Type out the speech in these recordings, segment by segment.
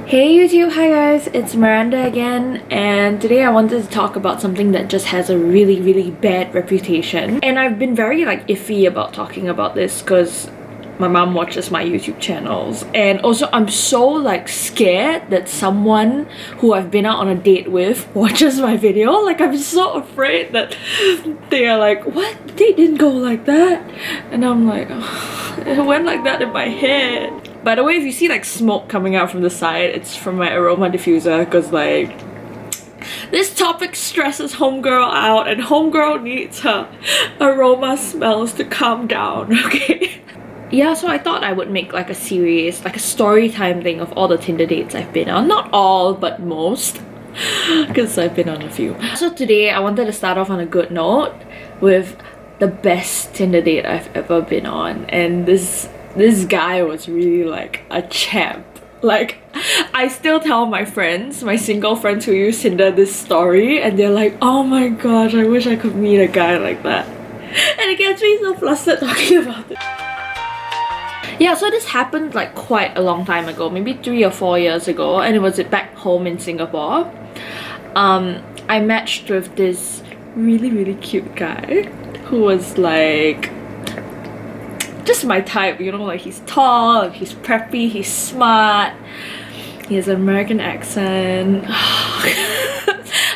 Hey YouTube, hi guys, it's Miranda again, and today I wanted to talk about something that just has a really bad reputation. And I've been very iffy about talking about this because my mom watches my YouTube channels, and also I'm so scared that someone who I've been out on a date with watches my video. I'm so afraid that they are like, what? The date didn't go like that? And I'm like, oh, it went like that in my head. By the way, if you see smoke coming out from the side, it's from my aroma diffuser because this topic stresses homegirl out and homegirl needs her aroma smells to calm down, okay? Yeah, so I thought I would make a series, a story time thing of all the Tinder dates I've been on. Not all, but most, because I've been on a few. So today I wanted to start off on a good note with the best Tinder date I've ever been on, and this guy was really a champ. I still tell my friends, my single friends who use Tinder, this story, and they're like, oh my gosh, I wish I could meet a guy like that. And it gets me so flustered talking about it. Yeah, so this happened quite a long time ago, maybe 3 or 4 years ago, and it was back home in Singapore. I matched with this really cute guy who was just my type, you know, he's tall, he's preppy, he's smart, he has an American accent.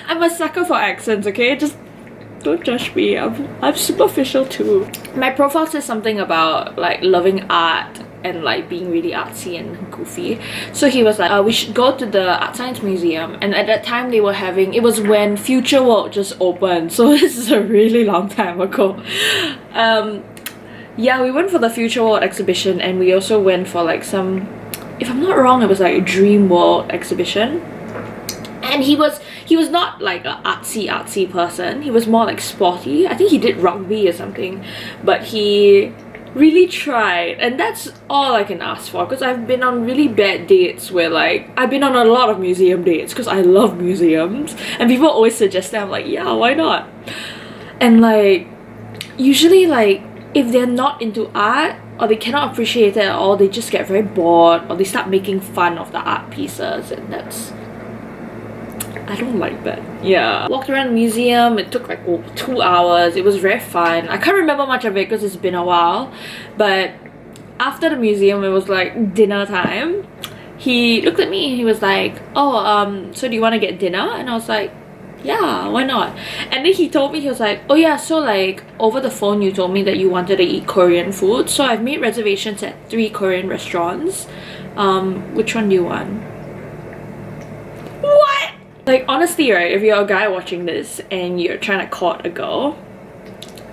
I'm a sucker for accents, okay? Just don't judge me. I'm superficial too. My profile says something about loving art and being really artsy and goofy. So he was like, we should go to the Art Science Museum, and at that time they were having, it was when Future World just opened, so this is a really long time ago. Yeah, we went for the Future World exhibition, and we also went for some, if I'm not wrong, it was a Dream World exhibition. And he was not an artsy person. He was more sporty. I think he did rugby or something, but he really tried, and that's all I can ask for, because I've been on really bad dates where I've been on a lot of museum dates because I love museums, and people always suggest that. I'm like, yeah, why not? And usually if they're not into art or they cannot appreciate it at all, they just get very bored or they start making fun of the art pieces, and that's, I don't like that. Yeah. Walked around the museum, it took 2 hours. It was very fun. I can't remember much of it because it's been a while, but after the museum it was dinner time. He looked at me, he was like, oh, so do you want to get dinner? And I was like, yeah, why not? And then he told me, he was like, oh yeah, so over the phone you told me that you wanted to eat Korean food, so I've made reservations at 3 Korean restaurants. Which one do you want? What? Honestly, right, if you're a guy watching this and you're trying to court a girl,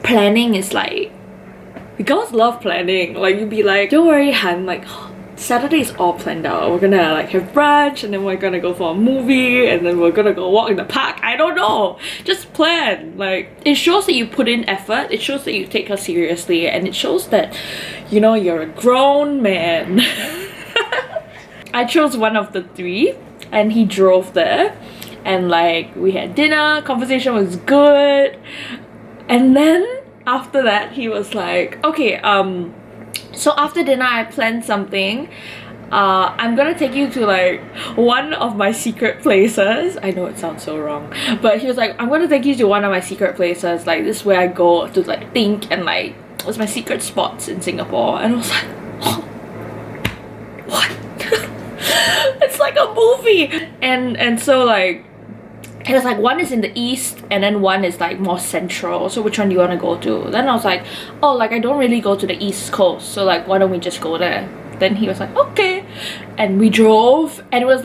planning is girls love planning. You'd be like, don't worry hun, Saturday is all planned out. We're gonna have brunch, and then we're gonna go for a movie, and then we're gonna go walk in the park. I don't know, just plan. It shows that you put in effort, it shows that you take her seriously, and it shows that, you know, you're a grown man. I chose one of the 3, and he drove there, and we had dinner, conversation was good, and then after that he was like, okay, so after dinner I planned something. I'm gonna take you to one of my secret places. I know it sounds so wrong, but he was like, I'm gonna take you to one of my secret places, this is where I go to think, and it's my secret spots in Singapore. And I was like, oh, what? It's like a movie. And so it was one is in the east and then one is more central, so which one do you want to go to? Then I was like, oh, I don't really go to the east coast, so why don't we just go there? Then he was like, okay, and we drove, and it was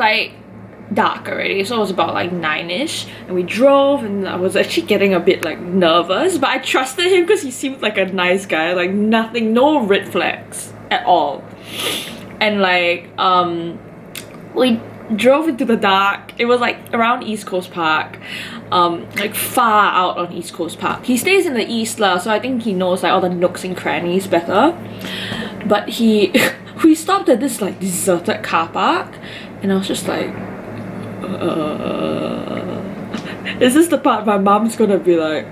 dark already, so it was about 9ish, and we drove, and I was actually getting a bit nervous, but I trusted him because he seemed like a nice guy, nothing, no red flags at all. And we drove into the dark. It was around East Coast Park, far out on East Coast Park. He stays in the east lah, so I think he knows all the nooks and crannies better. But we stopped at this deserted car park, and I was just is this the part my mom's gonna be like,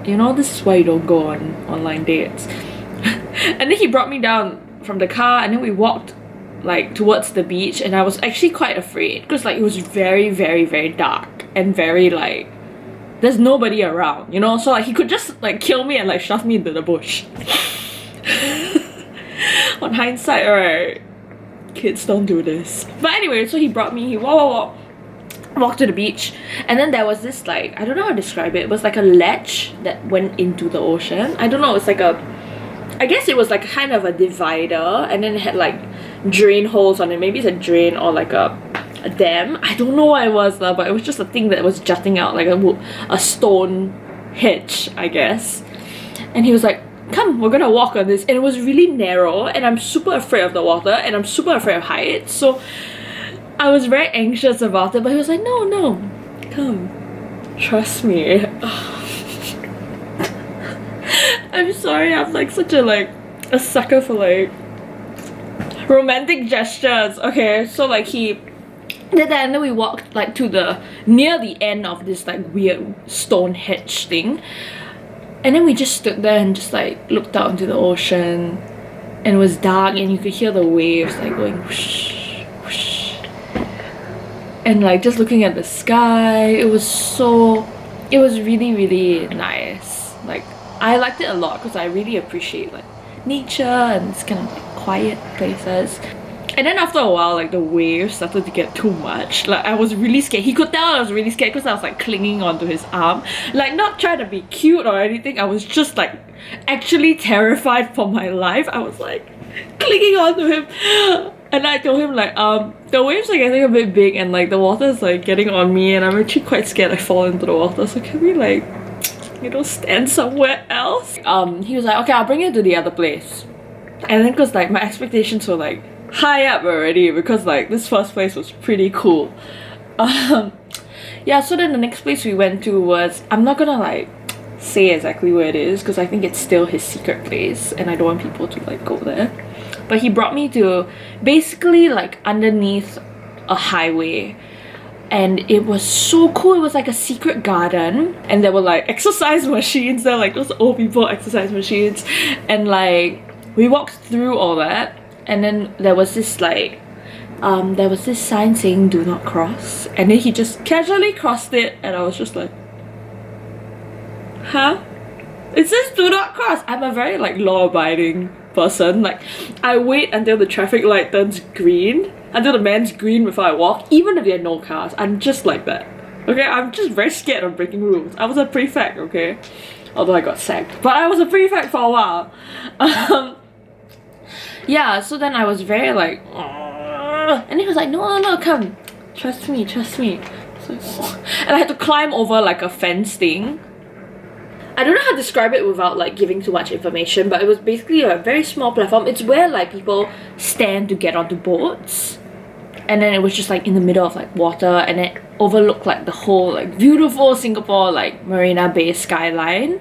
you know, this is why you don't go on online dates? And then he brought me down from the car, and then we walked like towards the beach, and I was actually quite afraid because like it was very, very, very dark and very like there's nobody around, you know, so like he could just like kill me and like shove me into the bush. On hindsight, alright, kids don't do this. But anyway, so he brought me, he walked to the beach, and then there was this like, I don't know how to describe it, it was like a ledge that went into the ocean. I don't know, it's like I guess it was like kind of a divider, and then it had like drain holes on it. Maybe it's a drain or like a dam. I don't know what it was though, but it was just a thing that was jutting out like a stone hedge, I guess. And he was like, come, we're gonna walk on this. And it was really narrow, and I'm super afraid of the water, and I'm super afraid of heights, so I was very anxious about it. But he was like, no, come, trust me. I'm sorry, I'm like such a sucker for like romantic gestures. Okay, so like he did that, and then we walked like to the near the end of this like weird stone hedge thing, and then we just stood there and just like looked out into the ocean, and it was dark, and you could hear the waves like going whoosh, whoosh, and like just looking at the sky. It was really, really nice. Like I liked it a lot because I really appreciate like nature and this kind of like quiet places. And then after a while, like the waves started to get too much. Like I was really scared. He could tell I was really scared because I was like clinging onto his arm, like not trying to be cute or anything. I was just like actually terrified for my life. I was like clinging onto him, and I told him like the waves are getting a bit big, and like the water is like getting on me, and I'm actually quite scared I fall into the water, so can we like, you know, stand somewhere else? He was like, okay, I'll bring you to the other place. And then because like my expectations were like high up already, because like this first place was pretty cool. Yeah, so then the next place we went to was, I'm not gonna like say exactly where it is because I think it's still his secret place and I don't want people to like go there. But he brought me to basically like underneath a highway, and it was so cool. It was like a secret garden, and there were like exercise machines there, like those old people exercise machines, and like we walked through all that, and then there was this like there was this sign saying do not cross, and then he just casually crossed it, and I was just like, huh? It says do not cross. I'm a very like law-abiding person. Like I wait until the traffic light turns green, until the man's green before I walk, even if there are no cars. I'm just like that. Okay, I'm just very scared of breaking rules. I was a prefect, okay? Although I got sacked, but I was a prefect for a while. Yeah, so then I was very like, and he was like, no, come, trust me. So, and I had to climb over like a fence thing. I don't know how to describe it without like giving too much information, but it was basically a very small platform. It's where like people stand to get onto boats, and then it was just like in the middle of like water, and it overlooked like the whole like beautiful Singapore like Marina Bay skyline,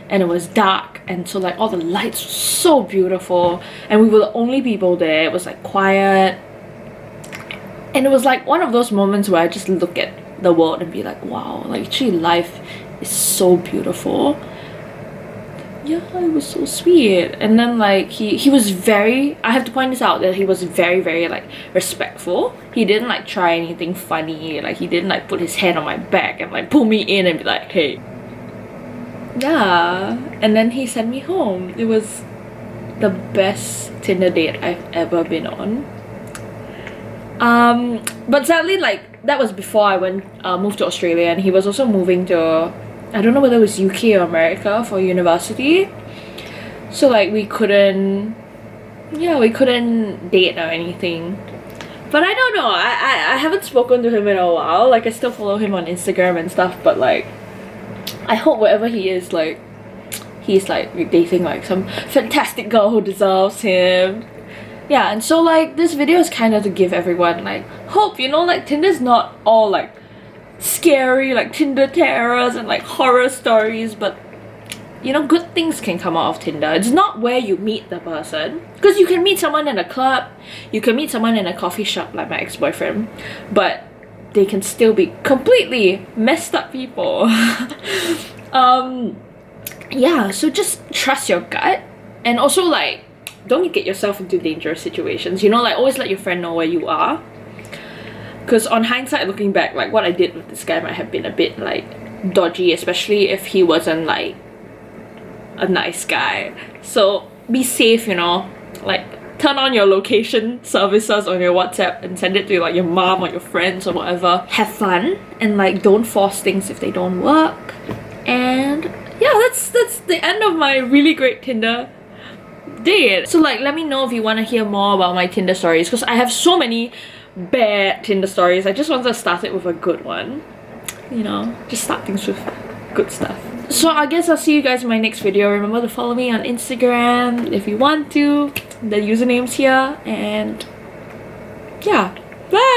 and it was dark, and so like all the lights were so beautiful, and we were the only people there. It was like quiet, and it was like one of those moments where I just look at the world and be like, wow, like actually life is so beautiful. Yeah, it was so sweet. And then like he was very, I have to point this out, that he was very, very like respectful. He didn't like try anything funny, like he didn't like put his hand on my back and like pull me in and be like, hey. Yeah, and then he sent me home. It was the best Tinder date I've ever been on. But sadly, like that was before I moved to Australia, and he was also moving to, I don't know whether it was UK or America for university. So like we couldn't date or anything. But I don't know, I haven't spoken to him in a while. Like I still follow him on Instagram and stuff, but like I hope wherever he is, like he's like dating like some fantastic girl who deserves him. Yeah, and so like this video is kind of to give everyone like hope, you know, like Tinder's not all like scary like Tinder terrors and like horror stories, but you know, good things can come out of Tinder. It's not where you meet the person, because you can meet someone in a club, you can meet someone in a coffee shop like my ex-boyfriend, but they can still be completely messed up people. Yeah, so just trust your gut, and also like don't get yourself into dangerous situations. You know, like always let your friend know where you are. Because on hindsight, looking back, like what I did with this guy might have been a bit like dodgy, especially if he wasn't like a nice guy. So be safe, you know, like turn on your location services on your WhatsApp and send it to like your mom or your friends or whatever. Have fun and like don't force things if they don't work. And yeah, that's the end of my really great Tinder date. So like let me know if you want to hear more about my Tinder stories, because I have so many bad Tinder stories. I just wanted to start it with a good one, you know, just start things with good stuff. So I guess I'll see you guys in my next video. Remember to follow me on Instagram if you want to. The username's here, and yeah, bye.